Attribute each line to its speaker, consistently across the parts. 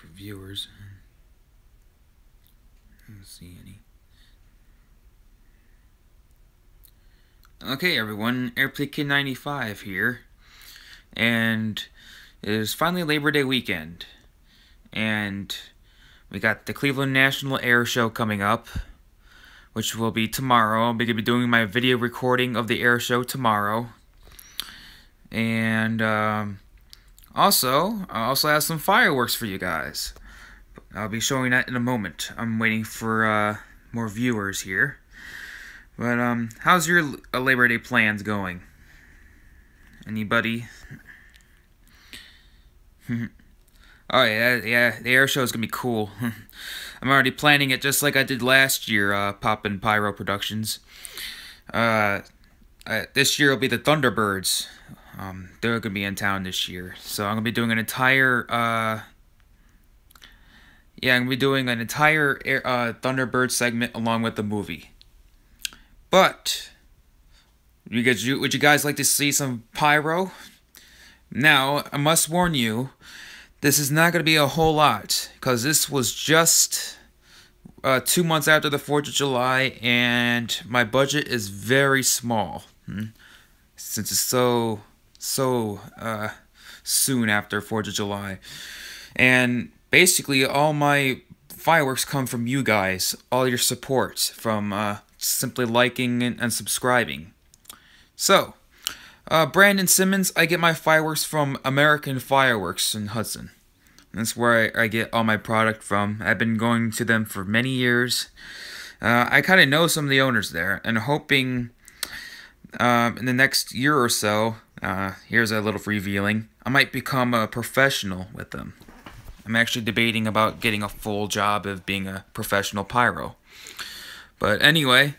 Speaker 1: for viewers. I don't see any. Okay, everyone, Airplane Kid 95 here, and it is finally Labor Day weekend, and we got the Cleveland National Airshow coming up, which will be tomorrow. I'll be doing my video recording of the Airshow tomorrow, and I also have some fireworks for you guys. I'll be showing that in a moment. I'm waiting for more viewers here. But how's your Labor Day plans going? Anybody? Oh yeah, the air show is gonna be cool. I'm already planning it just like I did last year, Poppin' Pyro Productions. This year will be the Thunderbirds. They're gonna be in town this year, so I'm gonna be doing an entire Thunderbird segment along with the movie. But would you guys like to see some pyro? Now, I must warn you, this is not going to be a whole lot, because this was just 2 months after the 4th of July, and my budget is very small, since it's so soon after 4th of July. And basically, all my fireworks come from you guys, all your support, from simply liking and subscribing. So, Brandon Simmons, I get my fireworks from American Fireworks in Hudson. That's where I get all my product from. I've been going to them for many years. I kind of know some of the owners there, and hoping in the next year or so, here's a little revealing, I might become a professional with them. I'm actually debating about getting a full job of being a professional pyro. But anyway,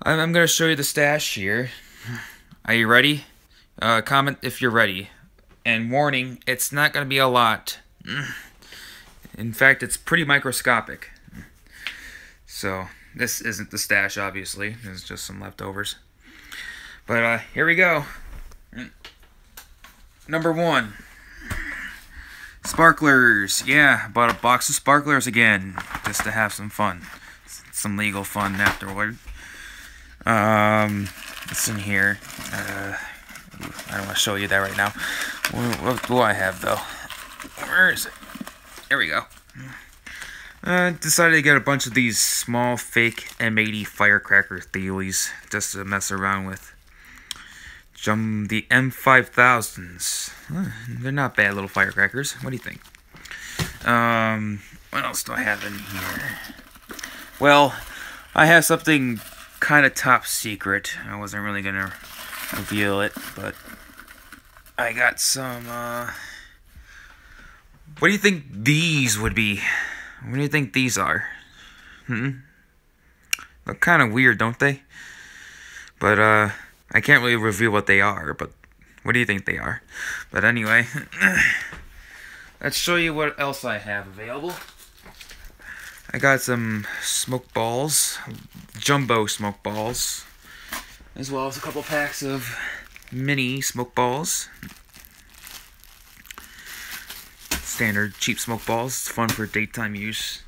Speaker 1: I'm going to show you the stash here. Are you ready? Comment if you're ready. And warning, it's not going to be a lot. In fact, it's pretty microscopic. So, this isn't the stash, obviously. It's just some leftovers. But here we go. Number 1. Sparklers. Yeah, bought a box of sparklers again, just to have some fun. Some legal fun afterward. It's in here. I don't want to show you that right now. What do I have, though? Where is it? There we go. Decided to get a bunch of these small fake M80 firecracker dealies just to mess around with. The M5000s. They're not bad little firecrackers. What do you think? What else do I have in here? Well, I have something kind of top secret. I wasn't really going to reveal it, but I got some, what do you think these would be? What do you think these are? Look kind of weird, don't they? But, I can't really reveal what they are, but what do you think they are? But anyway, let's show you what else I have available. I got some smoke balls, jumbo smoke balls, as well as a couple packs of mini smoke balls. Standard cheap smoke balls. It's fun for daytime use.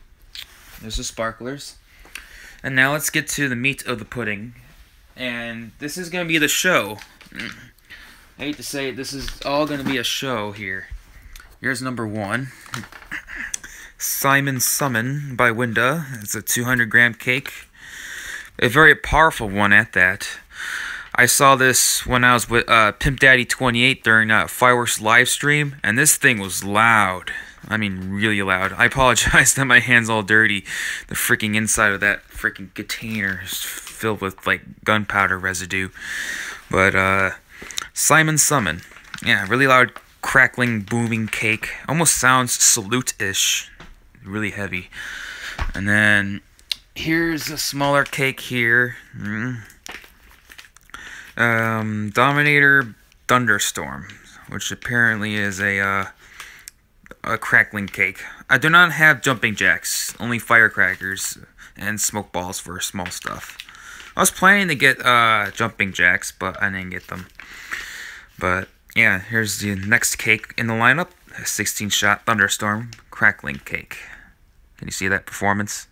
Speaker 1: There's the sparklers. And now let's get to the meat of the pudding. And this is going to be the show. I hate to say it, this is all going to be a show here. Here's number 1. Simon Summon by Winda. It's a 200-gram cake. A very powerful one at that. I saw this when I was with Pimp Daddy 28 during that fireworks live stream, and this thing was loud. I mean, really loud. I apologize that my hand's all dirty. The freaking inside of that freaking container is filled with, like, gunpowder residue. But, Simon Summon. Yeah, really loud, crackling, booming cake. Almost sounds salute-ish. Really heavy. And then, here's a smaller cake here. Dominator Thunderstorm, which apparently is a crackling cake. I do not have jumping jacks, only firecrackers and smoke balls for small stuff. I was planning to get jumping jacks, but I didn't get them. But yeah, here's the next cake in the lineup. a 16-shot Thunderstorm crackling cake. Can you see that performance?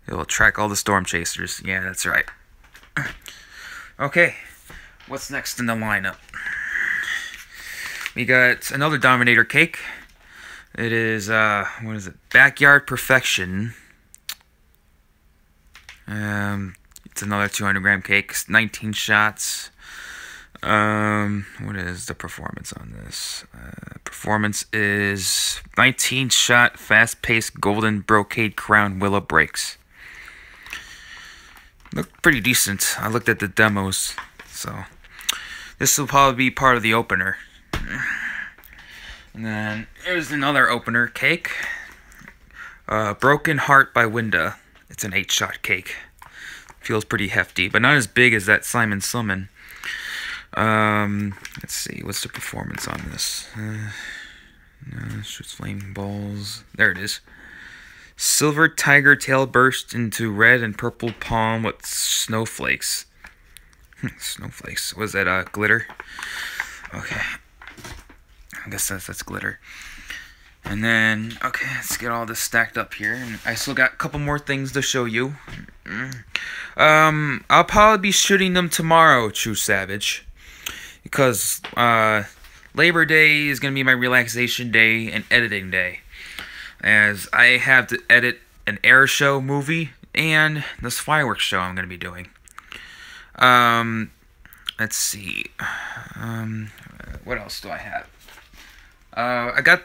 Speaker 1: It will attract all the storm chasers. Yeah, that's right. Okay, what's next in the lineup? We got another Dominator cake. It is, what is it? Backyard Perfection. It's another 200-gram cake. 19 shots. What is the performance on this? Performance is 19-shot, fast-paced golden brocade crown willow breaks. Look pretty decent. I looked at the demos, so this will probably be part of the opener. And then there's another opener cake. Broken Heart by Winda. It's an 8-shot cake. Feels pretty hefty, but not as big as that Simon Summon. Let's see, what's the performance on this? Shoots flaming balls. There it is. Silver tiger tail burst into red and purple palm with snowflakes. Snowflakes. Was that glitter? Okay. I guess that's glitter. And then, okay, let's get all this stacked up here. And I still got a couple more things to show you. I'll probably be shooting them tomorrow, True Savage. Because Labor Day is going to be my relaxation day and editing day. As I have to edit an Airshow movie and this fireworks show I'm going to be doing. Let's see. What else do I have? I got...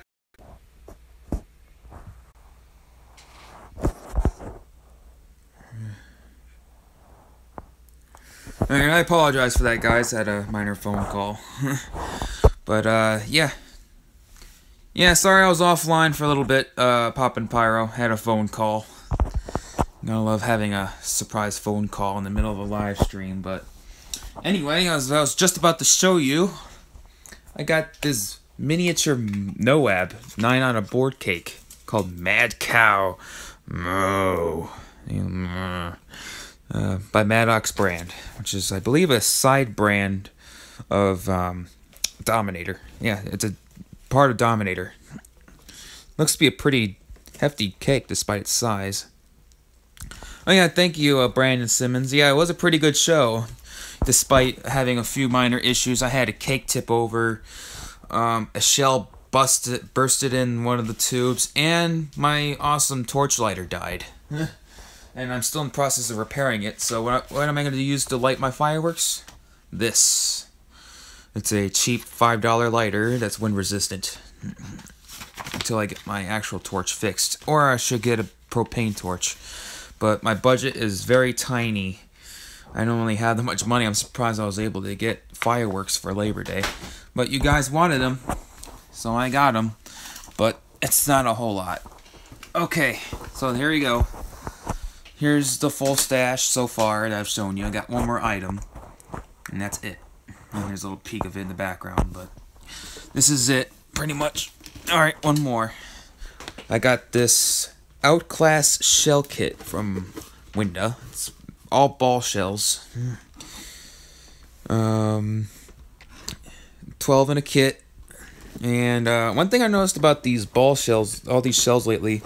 Speaker 1: And I apologize for that, guys. I had a minor phone call. But, yeah. Yeah, sorry I was offline for a little bit, popping pyro. Had a phone call. Gotta love having a surprise phone call in the middle of a live stream, but... Anyway, I was just about to show you. I got this miniature Noab 9 on a board cake called Mad Cow. Moo. By Maddox brand, which is, I believe, a side brand of Dominator. Yeah, it's a part of Dominator. Looks to be a pretty hefty cake despite its size. Oh yeah, thank you, Brandon Simmons. Yeah, it was a pretty good show, despite having a few minor issues. I had a cake tip over, a shell bursted in one of the tubes, and my awesome torch lighter died. And I'm still in the process of repairing it, so what am I going to use to light my fireworks? This. It's a cheap $5 lighter that's wind resistant. Until I get my actual torch fixed. Or I should get a propane torch. But my budget is very tiny. I don't really have that much money. I'm surprised I was able to get fireworks for Labor Day. But you guys wanted them, so I got them. But it's not a whole lot. Okay, so here you go. Here's the full stash so far that I've shown you. I got one more item, and that's it. And there's a little peek of it in the background, but this is it, pretty much. Alright, one more. I got this Outclass shell kit from Winda. It's all ball shells. 12 in a kit. And one thing I noticed about these ball shells, all these shells lately,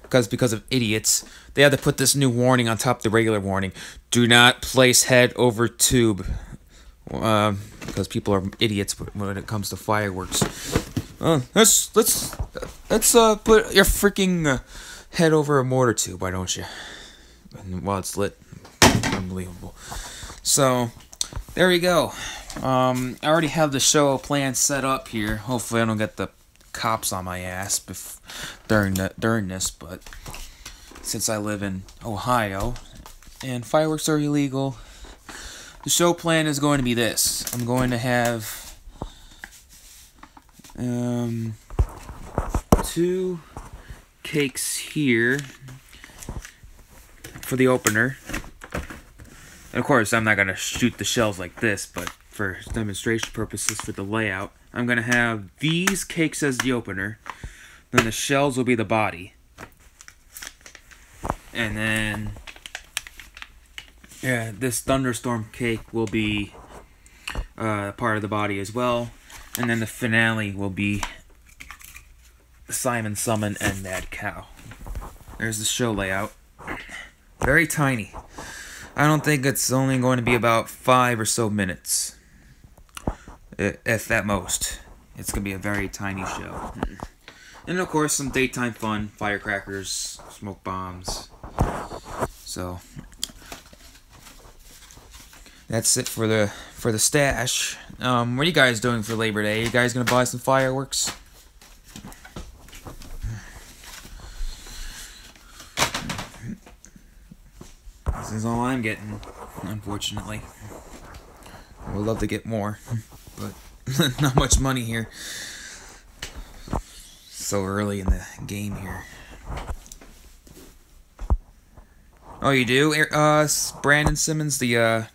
Speaker 1: because of idiots, they had to put this new warning on top of the regular warning. Do not place head over tube. Because people are idiots when it comes to fireworks. Let's put your freaking head over a mortar tube, why don't you? While it's lit. Unbelievable. So, there you go. I already have the show plan set up here. Hopefully I don't get the cops on my ass during this, but since I live in Ohio and fireworks are illegal, the show plan is going to be this. I'm going to have 2 cakes here for the opener. And of course, I'm not going to shoot the shells like this, but for demonstration purposes for the layout, I'm going to have these cakes as the opener. Then the shells will be the body. And then this Thunderstorm cake will be part of the body as well. And then the finale will be Simon Summon and Mad Cow. There's the show layout. Very tiny. I don't think it's only going to be about 5 or so minutes. If at most. It's going to be a very tiny show. And of course, some daytime fun. Firecrackers, smoke bombs. So, that's it for the stash. What are you guys doing for Labor Day? You guys going to buy some fireworks? This is all I'm getting, unfortunately. I would love to get more, but not much money here. So early in the game here. Oh, you do? Brandon Simmons, the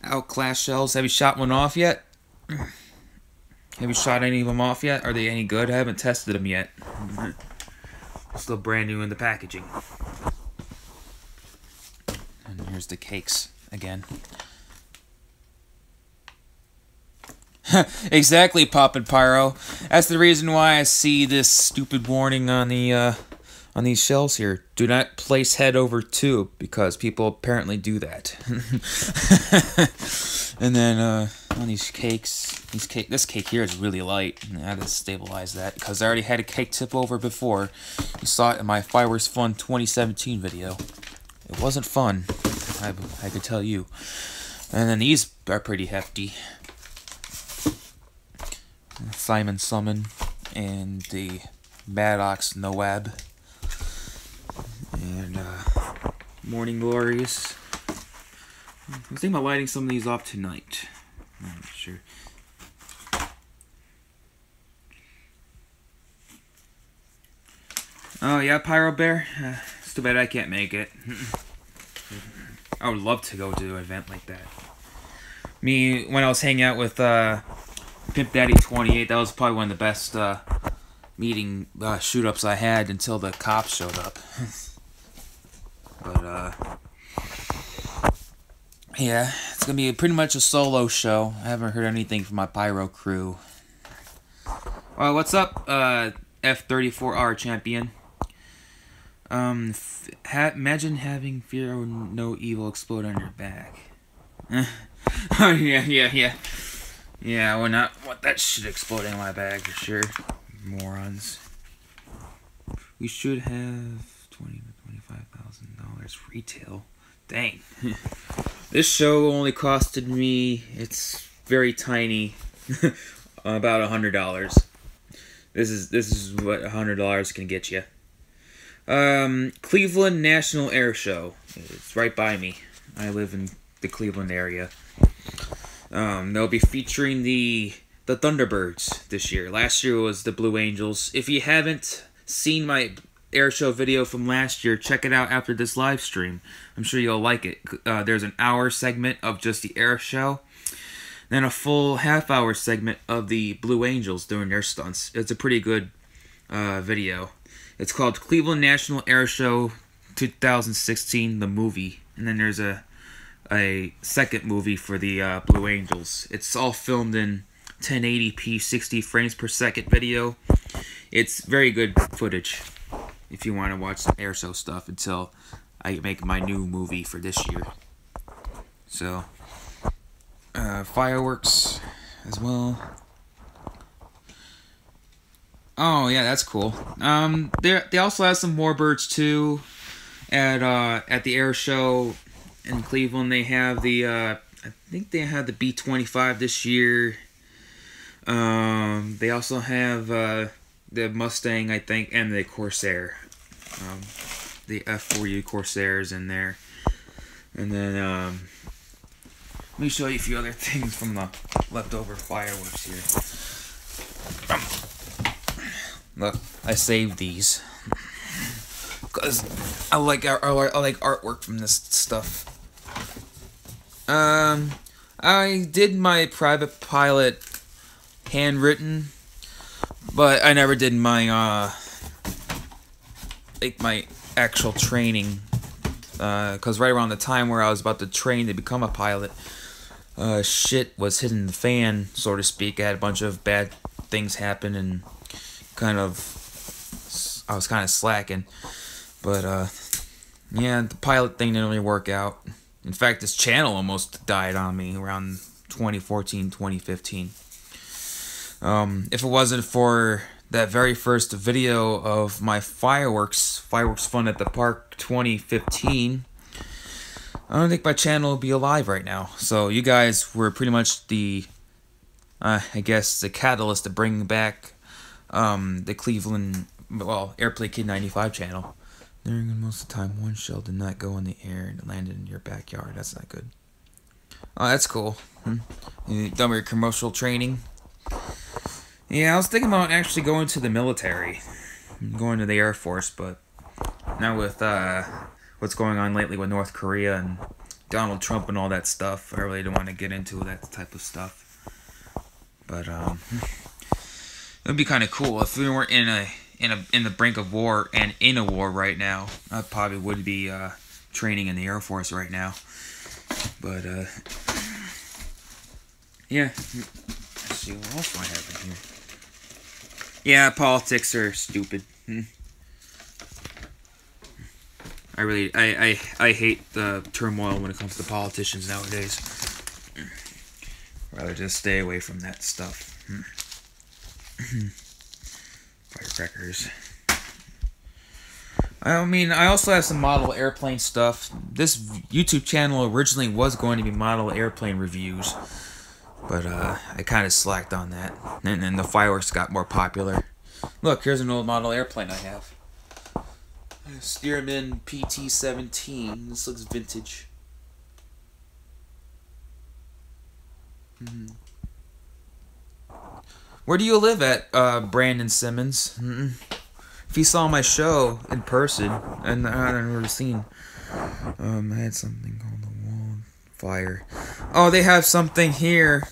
Speaker 1: Outclass shells. Have you shot one off yet? Have you shot any of them off yet? Are they any good? I haven't tested them yet. Still brand new in the packaging. And here's the cakes again. Exactly, Poppin' Pyro. That's the reason why I see this stupid warning on the on these shells here. Do not place head over tube, because people apparently do that. And then on these cakes, this cake here is really light. I had to stabilize that because I already had a cake tip over before. You saw it in my Fireworks Fun 2017 video. It wasn't fun, I could tell you. And then these are pretty hefty. Simon Summon and the Maddox Noab. And Morning Glories. I was thinking about lighting some of these off tonight. I'm not sure. Oh yeah, Pyro Bear? It's too bad I can't make it. I would love to go to an event like that. Me, when I was hanging out with Pimp Daddy 28, that was probably one of the best meeting shoot-ups I had until the cops showed up. But yeah, it's gonna be pretty much a solo show. I haven't heard anything from my Pyro crew. What's up, F34R champion? Imagine having fear or no evil explode on your back. Oh yeah. Yeah, I would not want that shit exploding on my bag for sure. Morons. We should have $20,000 to $25,000 retail. Dang. This show only costed me, it's very tiny, about $100. This is what $100 can get you. Cleveland National Airshow. It's right by me. I live in the Cleveland area. They'll be featuring the Thunderbirds this year. Last year was the Blue Angels. If you haven't seen my Airshow video from last year, check it out after this live stream. I'm sure you'll like it. There's an hour segment of just the Airshow, then a full half-hour segment of the Blue Angels doing their stunts. It's a pretty good video. It's called Cleveland National Airshow 2016, the movie. And then there's a second movie for the Blue Angels. It's all filmed in 1080p 60 frames per second video. It's very good footage if you want to watch some Airshow stuff until I make my new movie for this year. So fireworks as well. Oh yeah, that's cool. They also have some more birds too at the Airshow in Cleveland. They have the I think they had the B-25 this year. They also have the Mustang, I think, and the Corsair. The F4U Corsairs in there. And then let me show you a few other things from the leftover fireworks here. Look, I saved these because I like artwork from this stuff. I did my private pilot handwritten, but I never did my my actual training, because right around the time where I was about to train to become a pilot, shit was hitting the fan, so to speak. I had a bunch of bad things happen, and I was kind of slacking. But yeah, the pilot thing didn't really work out. In fact, this channel almost died on me around 2014, 2015. If it wasn't for that very first video of my fireworks fun at the park 2015, I don't think my channel would be alive right now. So you guys were pretty much the, I guess, the catalyst to bring back the Cleveland, well, Airplay Kid 95 channel. During most of the time, one shell did not go in the air and it landed in your backyard. That's not good. Oh, that's cool. You done with your commercial training? Yeah, I was thinking about actually going to the military. Going to the Air Force, but now with what's going on lately with North Korea and Donald Trump and all that stuff, I really don't want to get into that type of stuff. But it would be kind of cool if we weren't in the brink of war and in a war right now. I probably would be training in the Air Force right now. But yeah. Let's see what else do I have in here. Yeah, politics are stupid. I hate the turmoil when it comes to politicians nowadays. Rather just stay away from that stuff. Firecrackers. I mean, I also have some model airplane stuff. This YouTube channel originally was going to be model airplane reviews, but I kind of slacked on that, and then the fireworks got more popular. Look, here's an old model airplane I have. Stearman PT-17. This looks vintage. Where do you live at, Brandon Simmons? If you saw my show in person, and I haven't really seen, I had something called the Wall Fire. Oh, they have something here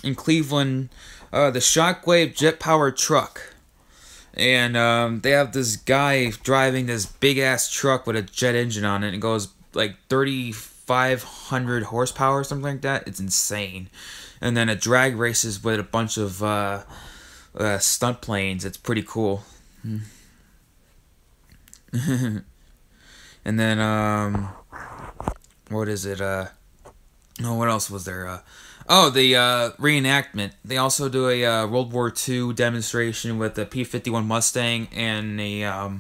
Speaker 1: in Cleveland, the Shockwave jet-powered truck. And they have this guy driving this big-ass truck with a jet engine on it. It goes like 3,500 horsepower or something like that. It's insane. And then it drag races with a bunch of stunt planes. It's pretty cool. And then, what is it? What else was there? Oh, the reenactment. They also do a World War II demonstration with a P-51 Mustang and a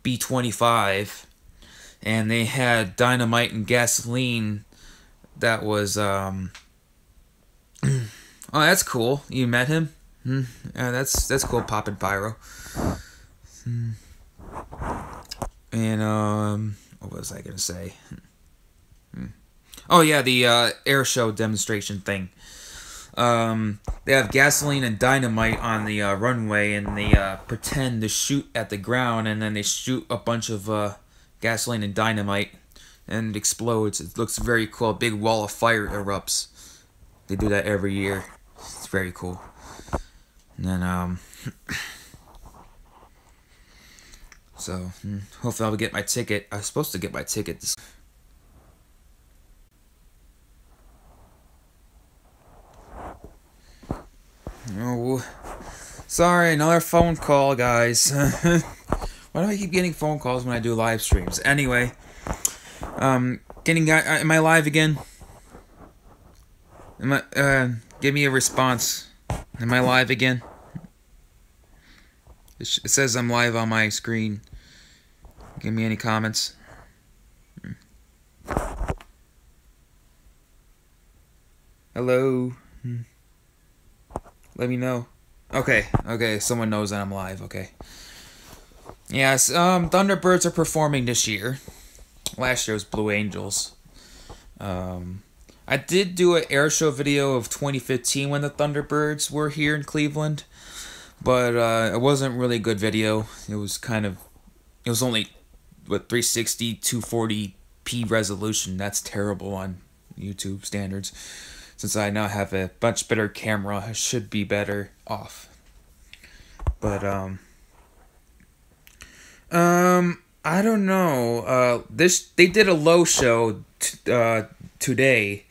Speaker 1: B-25. And they had dynamite and gasoline that was... Oh, that's cool. You met him? Yeah, that's cool, poppin' pyro. And, what was I gonna say? Oh yeah, the Airshow demonstration thing. They have gasoline and dynamite on the runway, and they pretend to shoot at the ground, and then they shoot a bunch of gasoline and dynamite, and it explodes. It looks very cool. A big wall of fire erupts. They do that every year. It's very cool. And then so hopefully I'll get my ticket. I was supposed to get my ticket this. Oh, sorry, another phone call, guys. Why do I keep getting phone calls when I do live streams? Anyway, am I live again? Give me a response. Am I live again? It says I'm live on my screen. Give me any comments. Hello? Let me know. Okay, someone knows that I'm live, okay. Yes, Thunderbirds are performing this year. Last year was Blue Angels. I did do an Airshow video of 2015 when the Thunderbirds were here in Cleveland. But it wasn't really a good video. It was only, 360, 240p resolution. That's terrible on YouTube standards. Since I now have a much better camera, I should be better off. But, I don't know. They did a low show today,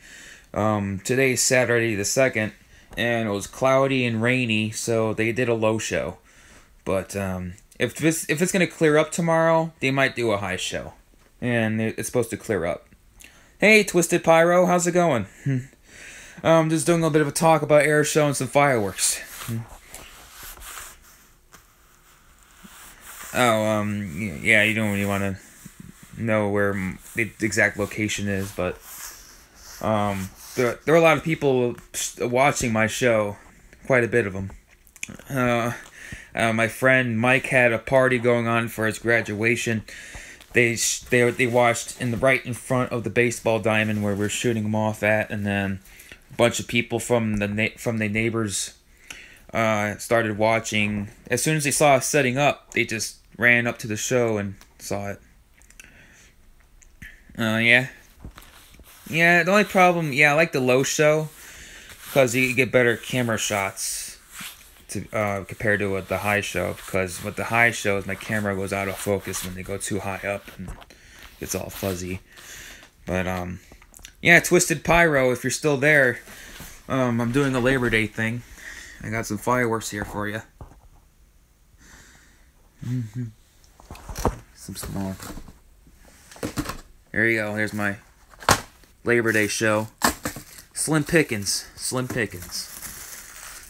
Speaker 1: Today's Saturday the 2nd, and it was cloudy and rainy, so they did a low show. But if it's gonna clear up tomorrow, they might do a high show, and it's supposed to clear up. Hey, Twisted Pyro, how's it going? Just doing a little bit of a talk about Airshow and some fireworks. Oh, yeah, you don't really want to know where the exact location is, but there are a lot of people watching my show, quite a bit of them. My friend Mike had a party going on for his graduation. They watched right in front of the baseball diamond where we're shooting them off at, and then a bunch of people from the neighbors started watching. As soon as they saw us setting up, they just ran up to the show and saw it. Yeah. The only problem, I like the low show because you get better camera shots compared to the high show. Because with the high shows, my camera goes out of focus when they go too high up and it's all fuzzy. But Twisted Pyro, if you're still there, I'm doing a Labor Day thing. I got some fireworks here for you. Some small. There you go. There's my Labor Day show. Slim pickings. Slim pickings.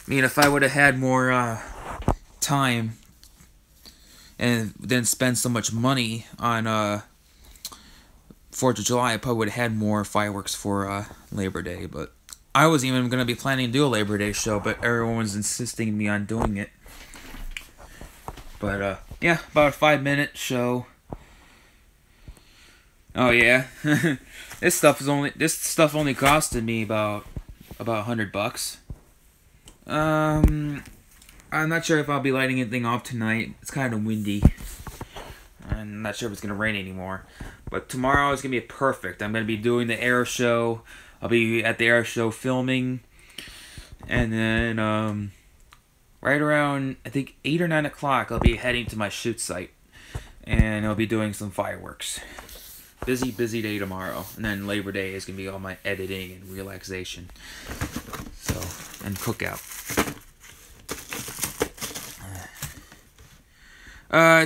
Speaker 1: I mean, if I would have had more time and didn't spend so much money on 4th of July, I probably would have had more fireworks for Labor Day. But I wasn't even going to be planning to do a Labor Day show, but everyone was insisting me on doing it. But about a 5-minute show. Oh yeah, this stuff only costed me about $100. I'm not sure if I'll be lighting anything off tonight. It's kind of windy. I'm not sure if it's gonna rain anymore. But tomorrow is gonna be perfect. I'm gonna be doing the Airshow. I'll be at the Airshow filming, and then right around, I think, 8 or 9 o'clock, I'll be heading to my shoot site. And I'll be doing some fireworks. Busy day tomorrow. And then Labor Day is going to be all my editing and relaxation. So, and cookout.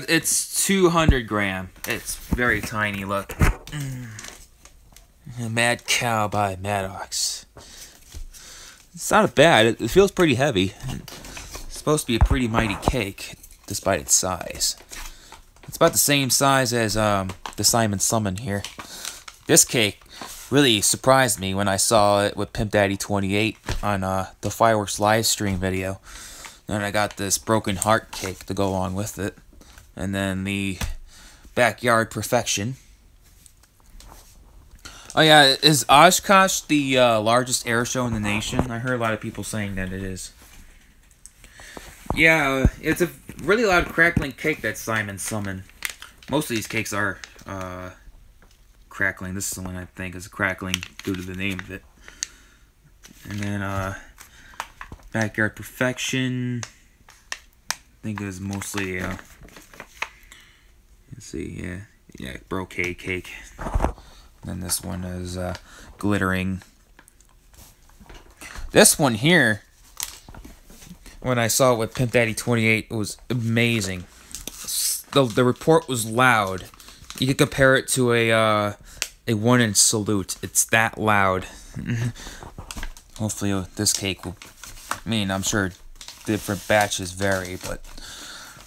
Speaker 1: It's 200 gram. It's very tiny, look. Mad Cow by Maddox. It's not bad. It feels pretty heavy. It's supposed to be a pretty mighty cake, despite its size. It's about the same size as the Simon Summon here. This cake really surprised me when I saw it with Pimp Daddy 28 on the fireworks live stream video. Then I got this Broken Heart cake to go along with it. And then the Backyard Perfection. Oh yeah, is Oshkosh the largest air show in the nation? I heard a lot of people saying that it is. Yeah, it's a really loud crackling cake, that Simon Summon. Most of these cakes are crackling. This is the one I think is crackling due to the name of it. And then Backyard Perfection, I think it was mostly let's see, yeah, brocade cake. And then this one is glittering. This one here, when I saw it with Pimp Daddy 28, it was amazing. The report was loud. You could compare it to a 1-inch salute. It's that loud. Hopefully this cake will... I mean, I'm sure different batches vary, but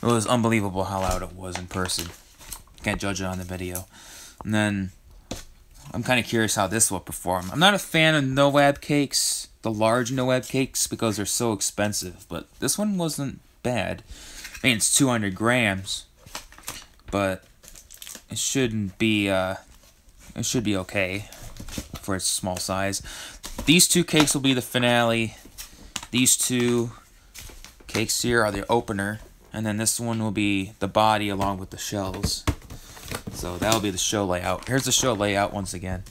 Speaker 1: it was unbelievable how loud it was in person. Can't judge it on the video. And then I'm kind of curious how this will perform. I'm not a fan of no-wab cakes, the large no-wab cakes, because they're so expensive. But this one wasn't bad. I mean, it's 200 grams, but it shouldn't be. It should be okay for its small size. These two cakes will be the finale. These two cakes here are the opener, and then this one will be the body along with the shells. So that'll be the show layout. Here's the show layout once again.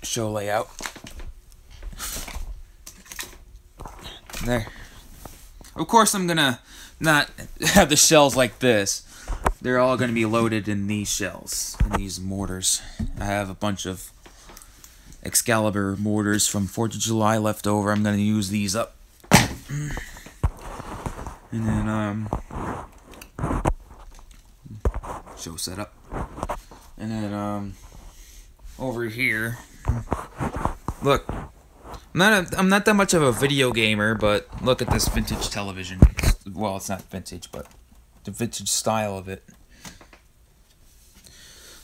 Speaker 1: Show layout. There. Of course, I'm gonna not have the shells like this. They're all gonna be loaded in these shells, in these mortars. I have a bunch of Excalibur mortars from 4th of July left over. I'm gonna use these up. And then, show setup. And then, over here, look, I'm not that much of a video gamer, but look at this vintage television. Well, it's not vintage, but the vintage style of it.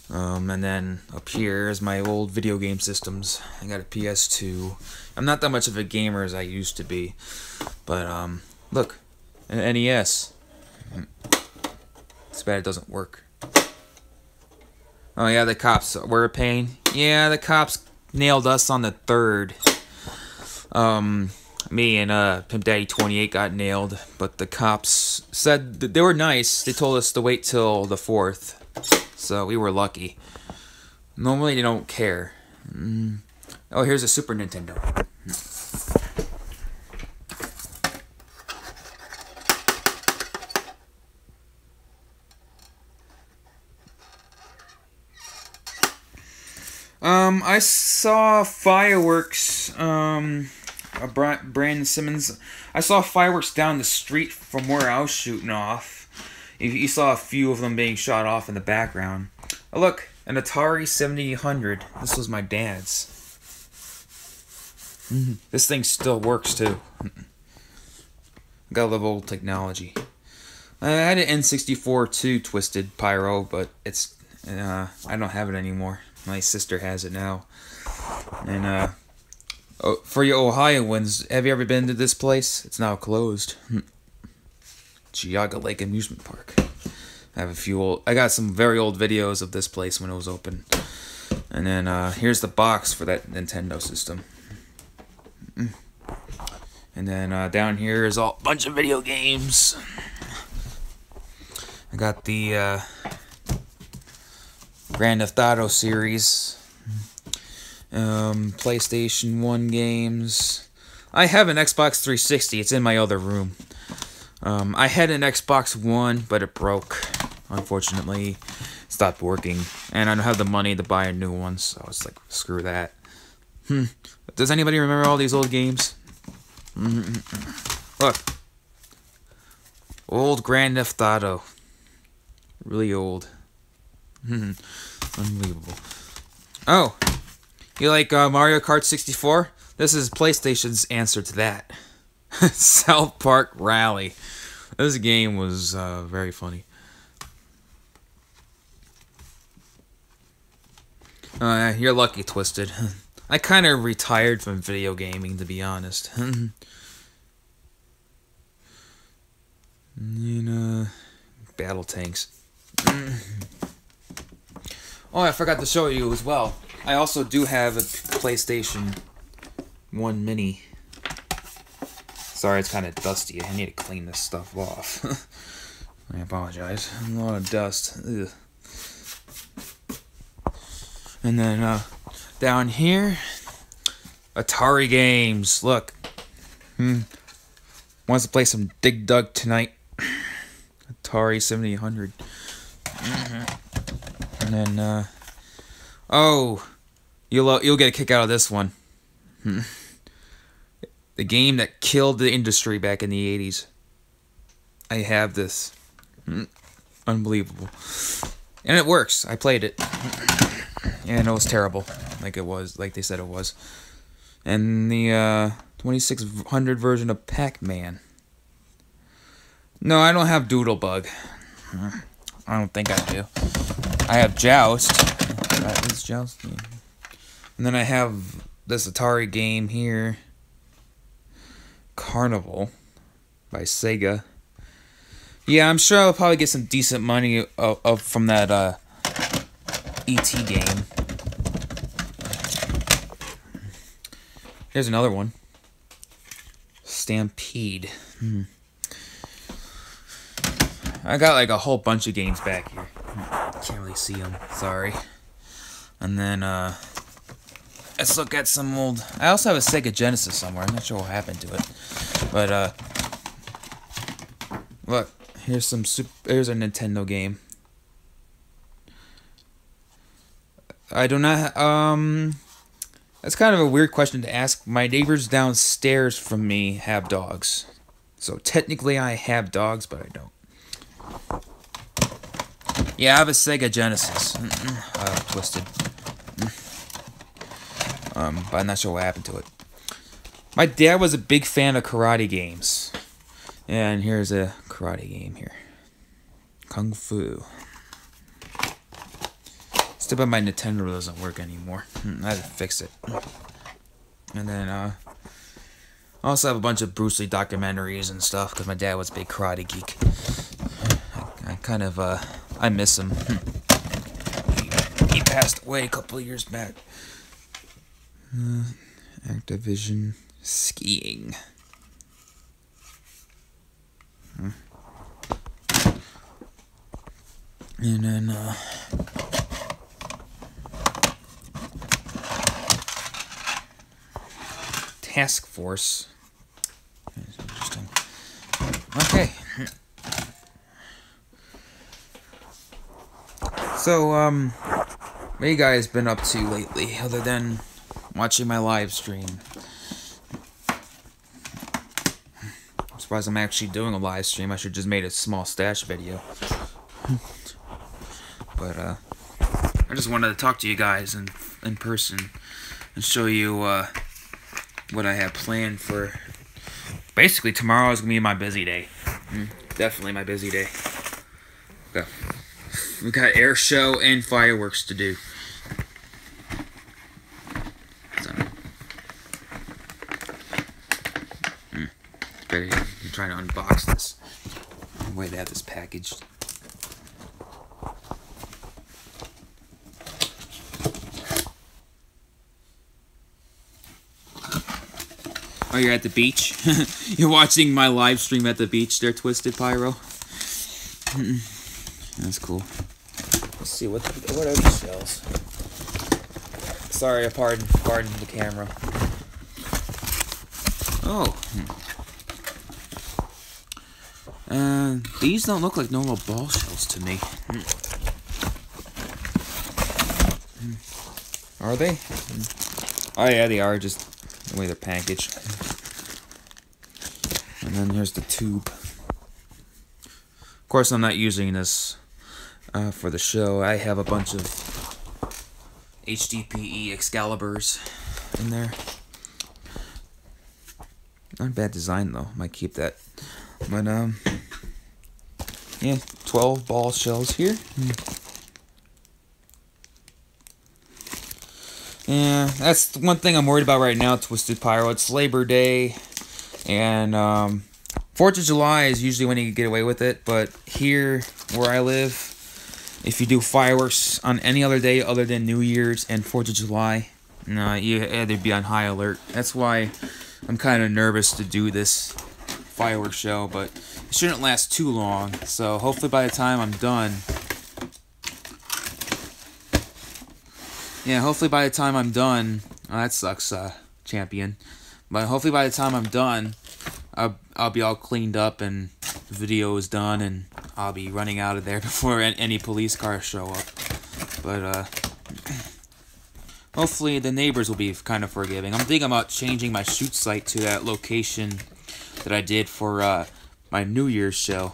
Speaker 1: And then up here is my old video game systems. I got a PS2. I'm not that much of a gamer as I used to be, but look, an NES. It's bad it doesn't work. Oh yeah, the cops were a pain. Yeah, the cops nailed us on the 3rd. Me and Pimp Daddy 28 got nailed, but the cops said that they were nice. They told us to wait till the 4th, so we were lucky. Normally they don't care. Oh, here's a Super Nintendo. I saw fireworks, Brandon Simmons. I saw fireworks down the street from where I was shooting off. You saw a few of them being shot off in the background. Oh, look, an Atari 7800. This was my dad's. This thing still works, too. Gotta love old technology. I had an N64 too, Twisted Pyro, but it's I don't have it anymore. My sister has it now. And for you Ohioans, have you ever been to this place? It's now closed. Geauga Lake Amusement Park. I got some very old videos of this place when it was open. And then here's the box for that Nintendo system. And then down here is a bunch of video games. I got the Grand Theft Auto series, PlayStation 1 games. I have an Xbox 360. It's in my other room. I had an Xbox One, but it broke. Unfortunately, it stopped working, and I don't have the money to buy a new one, so I was like, screw that. Does anybody remember all these old games? Look, old Grand Theft Auto. Really old. Unbelievable. Oh, you like Mario Kart 64? This is PlayStation's answer to that. South Park Rally. This game was very funny. You're lucky, Twisted. I kind of retired from video gaming, to be honest. Battle tanks. Oh, I forgot to show you as well. I also do have a PlayStation 1 Mini. Sorry, it's kind of dusty. I need to clean this stuff off. I apologize. A lot of dust. Ugh. And then down here, Atari games. Look. Wants to play some Dig Dug tonight. Atari 7800. And then, oh, you'll get a kick out of this one. The game that killed the industry back in the 80s. I have this. Unbelievable. And it works. I played it. And it was terrible. Like they said it was. And the 2600 version of Pac-Man. No, I don't have Doodlebug. I don't think I do. I have Joust. That is Joust. Yeah. And then I have this Atari game here. Carnival by Sega. Yeah, I'm sure I'll probably get some decent money from that E.T. game. Here's another one. Stampede. I got like a whole bunch of games back here. Can't really see them. Sorry. And then, let's look at some old... I also have a Sega Genesis somewhere. I'm not sure what happened to it. But, look. Here's here's a Nintendo game. I do not... That's kind of a weird question to ask. My neighbors downstairs from me have dogs. So technically I have dogs, but I don't. Yeah, I have a Sega Genesis. Twisted. But I'm not sure what happened to it. My dad was a big fan of karate games. And here's a karate game here. Kung Fu. It's too bad my Nintendo doesn't work anymore. I had to fix it. And then, I also have a bunch of Bruce Lee documentaries and stuff, because my dad was a big karate geek. I kind of, I miss him. He passed away a couple of years back. Activision skiing. And then, Task Force. That's interesting. Okay. So, what you guys been up to lately, other than watching my live stream? I'm surprised I'm actually doing a live stream. I should just made a small stash video. But, I just wanted to talk to you guys in person and show you, what I have planned for. Basically, tomorrow is going to be my busy day. Definitely my busy day. Okay. We got Airshow and fireworks to do. So. I'm trying to unbox this. Wait to have this packaged. Oh, you're at the beach? You're watching my live stream at the beach there, Twisted Pyro? That's cool. Let's see, what are these shells? Sorry, pardon the camera. Oh. These don't look like normal ball shells to me. Are they? Oh yeah, they are, just the way they're packaged. And then here's the tube. Of course, I'm not using this for the show. I have a bunch of HDPE Excaliburs in there. Not a bad design though. Might keep that. But yeah, 12 ball shells here. Yeah, that's one thing I'm worried about right now, Twisted Pyro. It's Labor Day, and 4th of July is usually when you get away with it, but here, where I live, if you do fireworks on any other day other than New Year's and 4th of July, no, you either be on high alert. That's why I'm kind of nervous to do this fireworks show, but it shouldn't last too long, so hopefully by the time I'm done... Yeah, hopefully by the time I'm done... Oh, that sucks, champion. But hopefully by the time I'm done, I'll be all cleaned up and the video is done and I'll be running out of there before any police cars show up. But, hopefully the neighbors will be kind of forgiving. I'm thinking about changing my shoot site to that location that I did for, my New Year's show.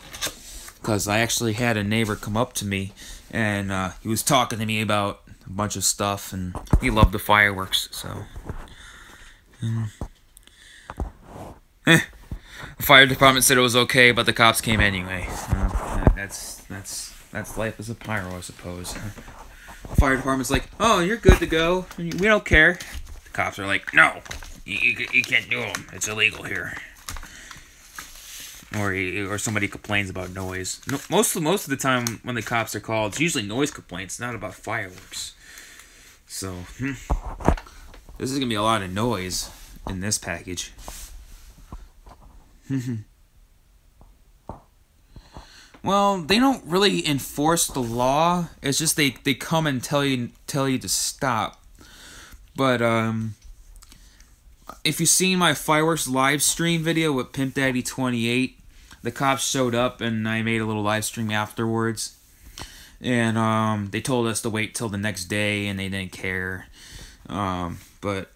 Speaker 1: Because I actually had a neighbor come up to me and, he was talking to me about a bunch of stuff, and he loved the fireworks, so... The fire department said it was okay, but the cops came anyway. That's life as a pyro, I suppose. The fire department's like, oh, you're good to go. We don't care. The cops are like, no, you can't do them. It's illegal here. Or somebody complains about noise. No, most of the time when the cops are called, it's usually noise complaints, not about fireworks. So, this is gonna be a lot of noise in this package. Well, they don't really enforce the law. It's just they come and tell you to stop. But if you've seen my fireworks live stream video with Pimp Daddy 28, the cops showed up and I made a little live stream afterwards. And they told us to wait till the next day and they didn't care. But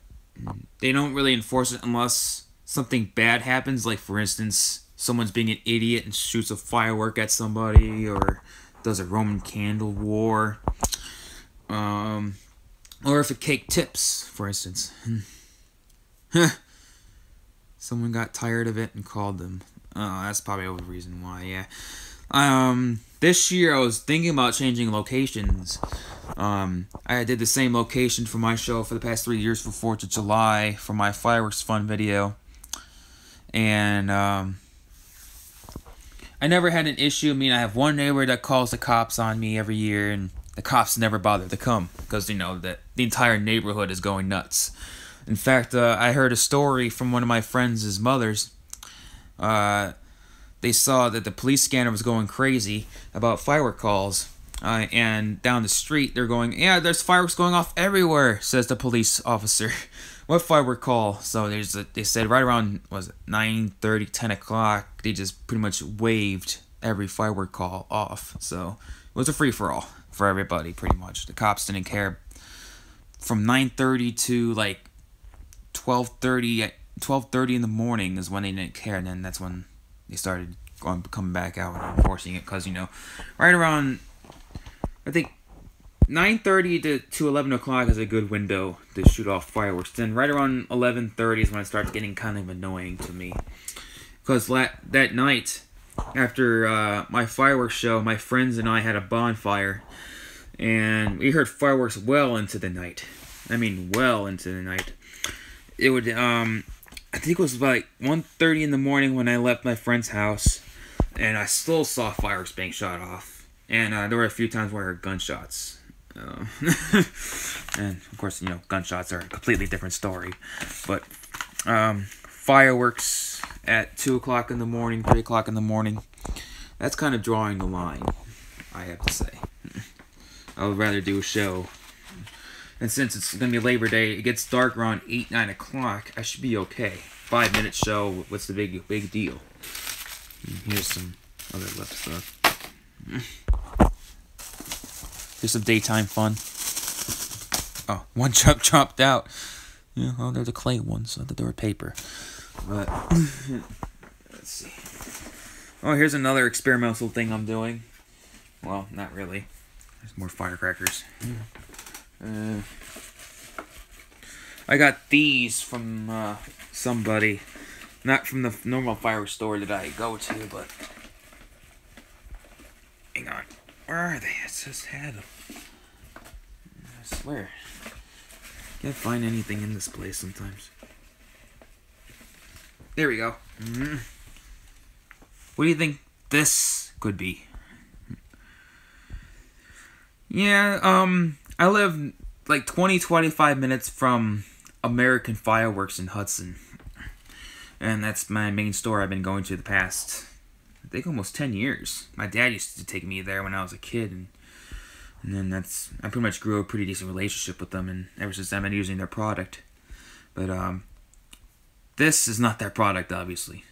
Speaker 1: They don't really enforce it unless something bad happens, like for instance, someone's being an idiot and shoots a firework at somebody, or does a Roman candle war, or if a cake tips, for instance. Someone got tired of it and called them. Oh, that's probably the reason why, yeah. This year I was thinking about changing locations. I did the same location for my show for the past 3 years for 4th of July for my fireworks fun video. And, I never had an issue. I mean, I have one neighbor that calls the cops on me every year, and the cops never bother to come because, you know, that the entire neighborhood is going nuts. In fact, I heard a story from one of my friends' mothers. They saw that the police scanner was going crazy about firework calls. And down the street, they're going, yeah, there's fireworks going off everywhere, says the police officer. What firework call? So they said right around, 9:30, 10 o'clock, they just pretty much waved every firework call off. So it was a free-for-all for everybody, pretty much. The cops didn't care. From 9:30 to, like, 12:30 in the morning is when they didn't care, and then that's when they started coming back out and enforcing it, because, you know, right around, I think, 9:30 to 11 o'clock is a good window to shoot off fireworks. Then right around 11:30 is when it starts getting kind of annoying to me, because that night, after my fireworks show, my friends and I had a bonfire, and we heard fireworks well into the night. I mean, well into the night. It would, I think it was like 1:30 in the morning when I left my friend's house, and I still saw fireworks being shot off. And there were a few times where I heard gunshots. And of course, you know, gunshots are a completely different story. But fireworks at 2 o'clock in the morning, 3 o'clock in the morning, that's kind of drawing the line, I have to say. I would rather do a show. And since it's going to be Labor Day, it gets dark around 8, 9 o'clock. I should be okay. 5-minute show. What's the big deal? Here's some other left stuff. Here's some daytime fun. Oh, one chunk chopped out. Yeah, oh, there's a clay one, so there were paper. But, let's see. Oh, here's another experimental thing I'm doing. Well, not really. There's more firecrackers. I got these from somebody, not from the normal fireworks store that I go to, but hang on, where are they? It just had them. I swear, can't find anything in this place sometimes. There we go. What do you think this could be? Yeah, I live like 20-25 minutes from American Fireworks in Hudson. And that's my main store I've been going to the past, I think, almost 10 years. My dad used to take me there when I was a kid, and then I pretty much grew a pretty decent relationship with them, and ever since then I've been using their product. But this is not their product, obviously.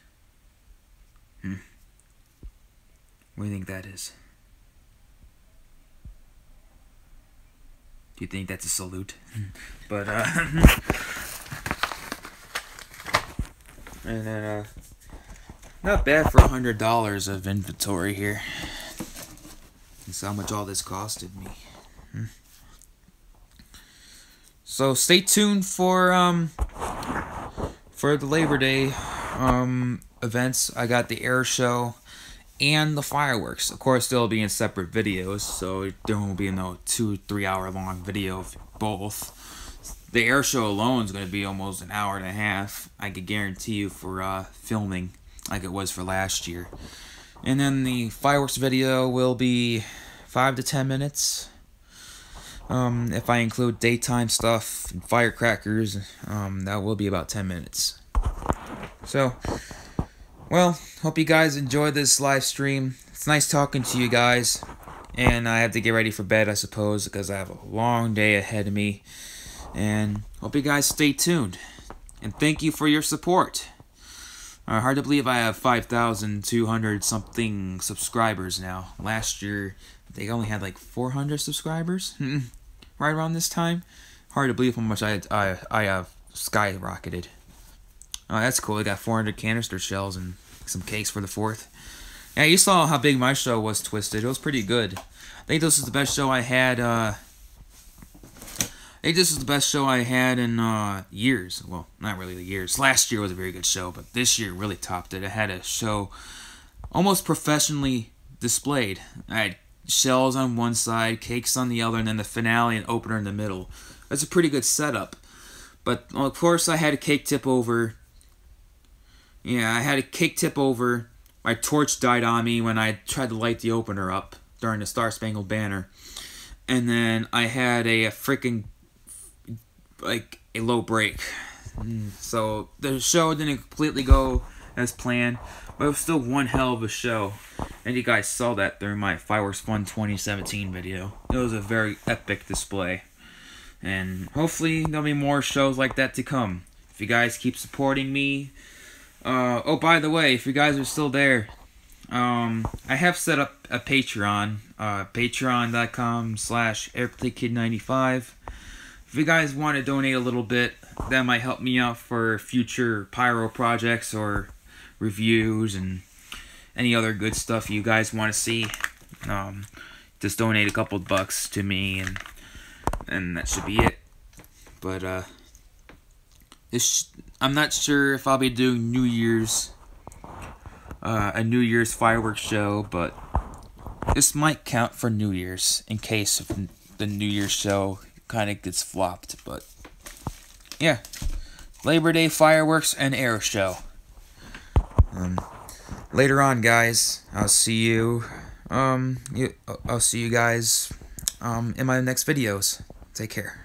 Speaker 1: What do you think that is? Do you think that's a salute? But, and then, not bad for $100 of inventory here. That's how much all this costed me. So stay tuned for the Labor Day events. I got the Airshow and the fireworks. Of course, they'll be in separate videos, so there won't be no 2-3 hour long video of both. The Airshow alone is going to be almost an hour and a half. I could guarantee you for filming, like it was for last year. And then the fireworks video will be 5 to 10 minutes. If I include daytime stuff and firecrackers, that will be about 10 minutes. So, well, hope you guys enjoyed this live stream. It's nice talking to you guys. And I have to get ready for bed, I suppose, because I have a long day ahead of me. And hope you guys stay tuned. And thank you for your support. Hard to believe I have 5,200 something subscribers now. Last year, they only had like 400 subscribers. Right around this time. Hard to believe how much I have skyrocketed. Oh, that's cool. They got 400 canister shells and some cakes for the 4th. Yeah, you saw how big my show was, Twisted. It was pretty good. I think this is the best show I had. I think this is the best show I had in years. Well, not really years. Last year was a very good show, but this year really topped it. I had a show almost professionally displayed. I had shells on one side, cakes on the other, and then the finale and opener in the middle. That's a pretty good setup. But, well, of course, I had a cake tip over. Yeah, I had a cake tip over. My torch died on me when I tried to light the opener up during the Star Spangled Banner. And then I had a freaking, like, a low break. So the show didn't completely go as planned, but it was still one hell of a show. And you guys saw that during my Fireworks Fun 2017 video. It was a very epic display. And hopefully there'll be more shows like that to come. If you guys keep supporting me. Oh, by the way, if you guys are still there, I have set up a Patreon, patreon.com/airplaykid95. If you guys want to donate a little bit, that might help me out for future pyro projects or reviews and any other good stuff you guys want to see. Just donate a couple bucks to me, and that should be it. But I'm not sure if I'll be doing a New Year's fireworks show, but this might count for New Year's in case if the New Year's show kind of gets flopped. But yeah, Labor Day fireworks and Airshow. Later on, guys, I'll see you. I'll see you guys in my next videos. Take care.